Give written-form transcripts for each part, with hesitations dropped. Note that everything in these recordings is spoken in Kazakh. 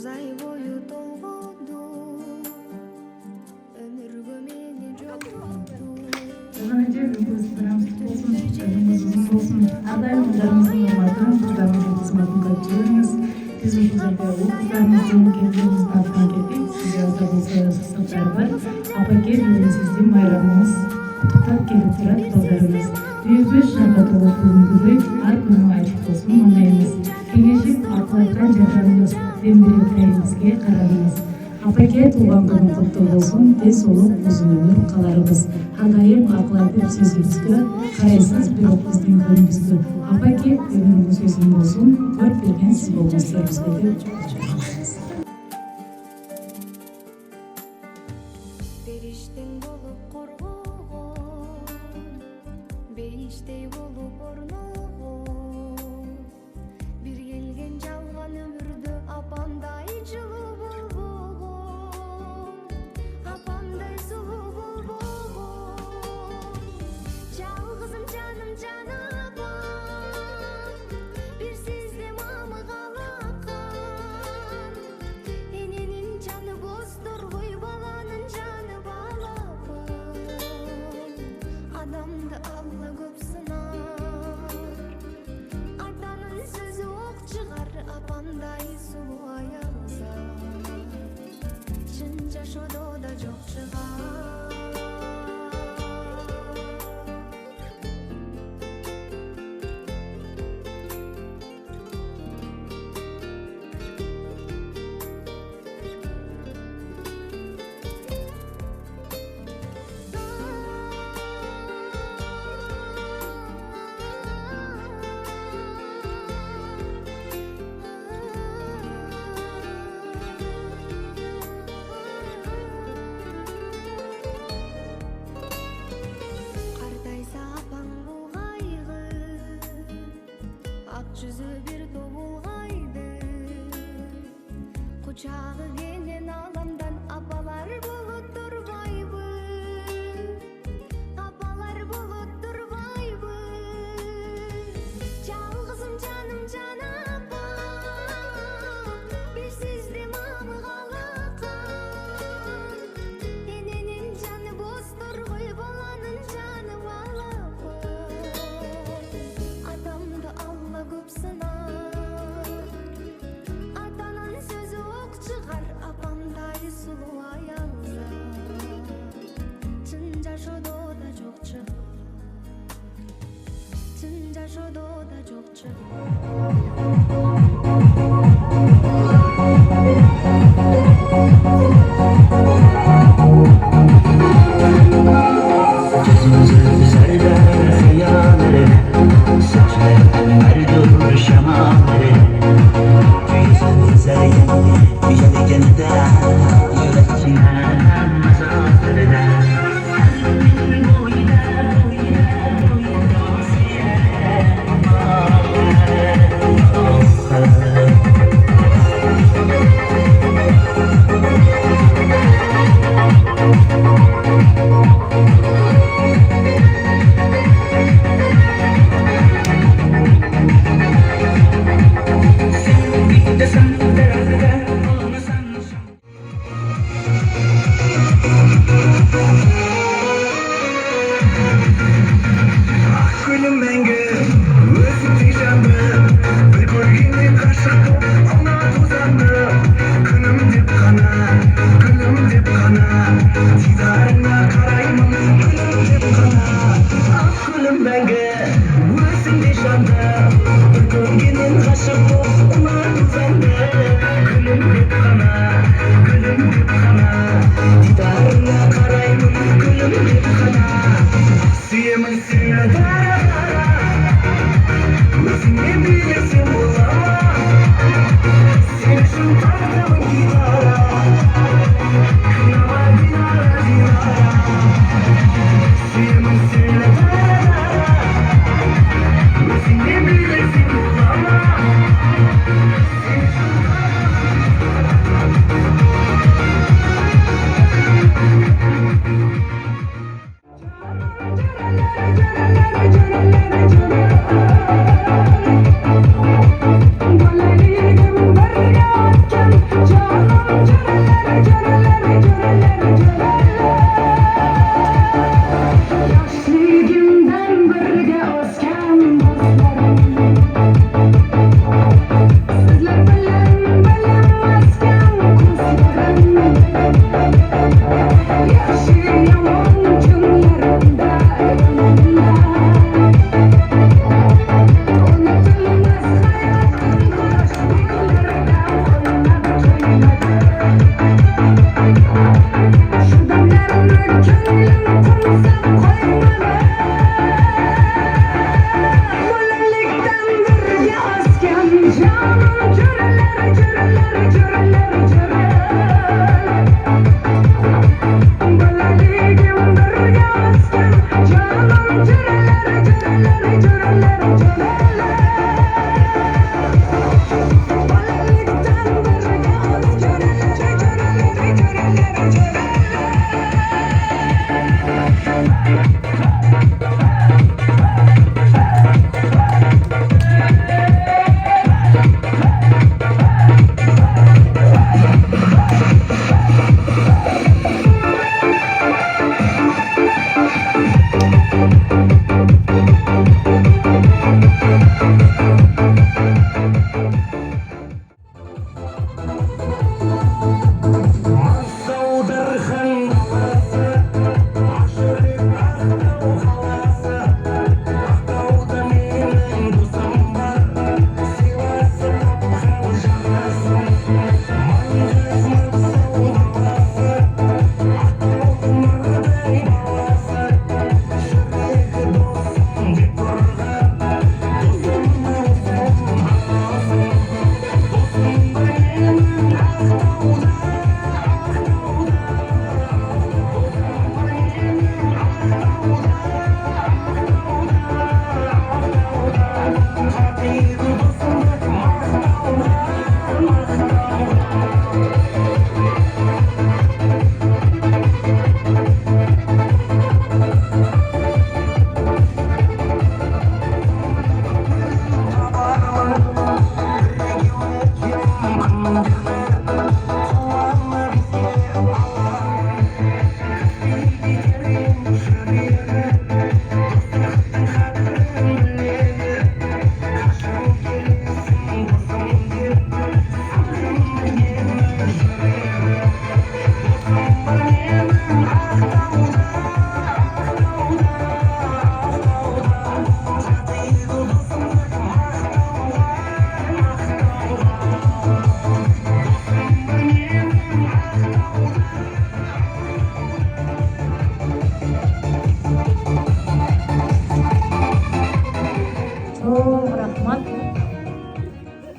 9 ай бою толгоду өмүргө мени жолтурду. Жана бүгүнкү программабыз болсун, жолуңуз узун болсун. Ар дайым кыздарыбыздын урматын, кыздарыбыздын кызматын көп жүрүңүз. Биз ушул жерде уул кыздарыбыздын, келиндерибиздин атынан кетип, сизге азыр болсо сактар бар. Апаке, бүгүн сиздин майрамыңыз куттуктап келип турат балдарыбыз. Үйүбүз шаркат болуп бүгүнкүдөй ар күнү ачык болсун мандайбыз. Кеңешип акыл айткан жардамыңыз дембиректейибизге карадыңыз. Апаке, туулган күнүң куттуу болсун, тез улуп узун өмүр каларыбыз. Ар дайым акыл айтып сөзүбүзгө карайсыз бирок биздин күнүбүзгө. Апаке, бүгүнкү сөзүң болсун, көрүп берген сиз болуңуздар бизге деп чакырабыз. Бериштең болуп коргогон, бейиштей болуп орногон, бир келген жалган өмүрдө апамдай жылуу болбогон, апамдай сулуу болбогон. Жалгызым жаным жан апам, бир сизде мамы калакан, эненин жаны бозторгой, баланын жаны балапын. Адамды Алла көп сынар, атанын сөзү ок чыгар, апамдай сулуу аялза чын жашоодо да жок чыгар. Картайса апаң булгайгы, ак жүзү бир тобулгайды, кучагы кенен аламдан апалар болот турбайбы, апалар болот турбайбы. Жалгызым жаным жан апам, бир сизде мамы калакан, эненин жаны бозторгой, баланын жаны балапын. Адамды Алла көп сынар, атанын сөзү ок чыгар,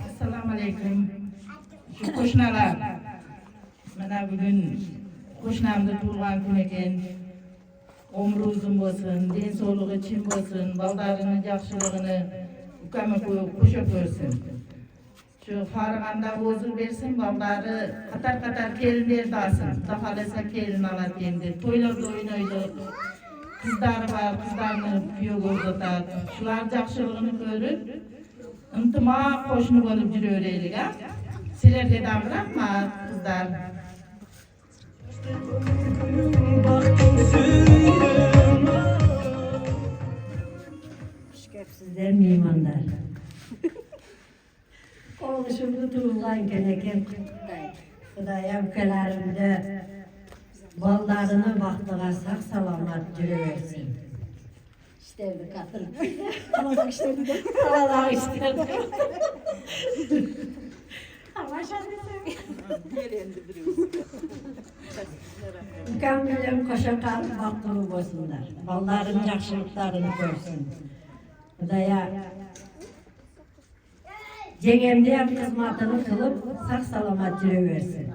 Assalamu alaikum. Qo'shnilar. Mana bugun qo'shnamni tug'ilgan kun ekan. Umri uzun bo'lsin, din sog'lig'i chin bo'lsin, baldarining yaxshiligini ukama qo'shib ko'rsin. Shu Farg'onda o'zi bersin, baldari qatar kelinlar dasin. Xohlasa kelin oladi endi. To'ylarda o'ynaydi. Qizlar var, qizlarni kuyovga uzatadi. Shular yaxshiligini ko'rib, intimo qo'shni bo'lib yuraveraylik, ha? Sizlarga ham rahmat, qizlar. Sizler meymanlar. Oğluşumda tuğulan geneken Kudaya ülkelerimde ballarını vaktığa sağ salamat yürüversin. İşlerdi katır. Alamak işlerdi de. Alamak işlerdi. Mükemmelen koşakar vaktığı olsunlar. Balların yakşılıklarını görsün. Kudaya Cengemde hem kızmatını kılıp sağ salamat yürüversin.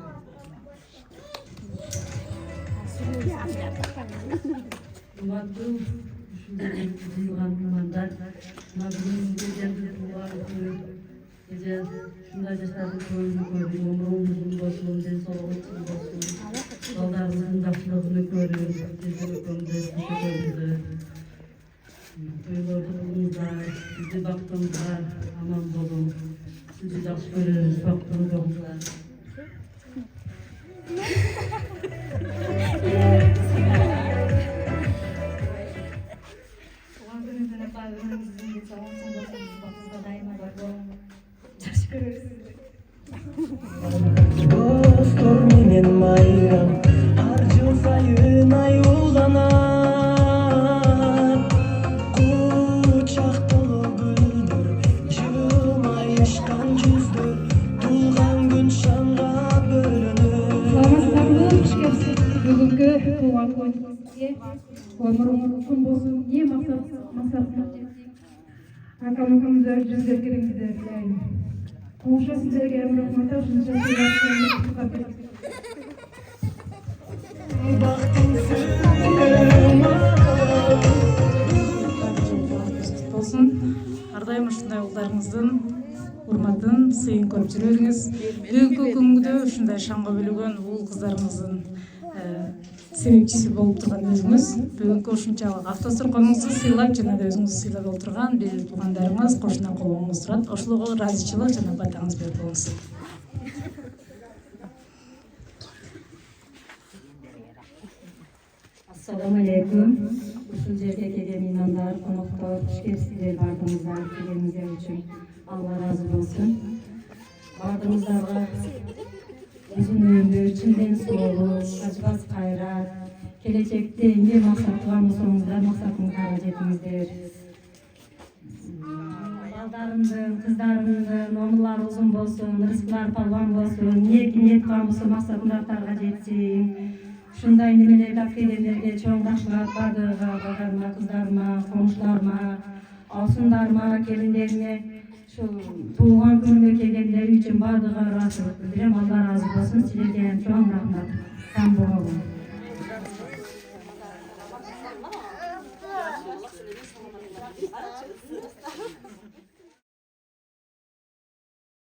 Umarım duyulan kumandan, umarım gece şunda cesaret koyunu gördüm, umurumuzun başının den sağlıklı olsun, ballarımızın yaxşılığını görüyorum, tezgini konuda teşekkür Toylarımızda, bizi baktığımızda aman bolun, sizi yaxşı görürüz, baktığımızda. Dostlar menen mayram, har jыл сайын аюланат. Кучак толо гүлдөр, жылмайышкан жүздөр, туулган күн шаңга бөлөнөт. Бүгінгі туған күніңізге өміріңіз ұзын болсын, не мақсатына жетсек, ата-анамызға жүзгергеніңізді тілеймін. Қоңшы сіздерге рахмат, шынша болсын. Ардайым ушундай улдарыңыздын урматын, сыйын көрүп жүрөңүз. Бүгүнкү күнгүдө ушундай шаңга бөлөгөн уул кыздарыңыздын себепчиси болуп турган өзүңүз. Бүгүнкү ушунчалык автосурконуңузду сыйлап жана да өзүңүз сыйлап отурган бир туугандарыңыз кошуна колуңуз турат. Ошолорго ыраазычылык жана батаңыз берип коюңуз. Assalamu alaikum. Ушул жерге келген имандар, коноктор, куш келипсиздер бардыңыздар, келгениңиздер үчүн Алла разы болсун. Бардыңыздарга uzun ömür, çinden soğuk, acıbaz kayrat, gelecekte ne maksat var mı sonunda maksatını karacetimizdir. Baldarımdın, kızlarımdın, onullar uzun bolsun, rızklar palvan bolsun, niyet kalmışı maksatını artarga jetsin. Şunday nimeler tap kelenlerge çoğun rahmat bardığıga, baldarıma, kızlarıma, komşularıma, alsındarıma, kelinlerine, şu tuğan gününe kelgenleri için bardığıga razılık bildirem. Allah razı olsun. Sizlerge hem çoğun rahmat. Sağ olun.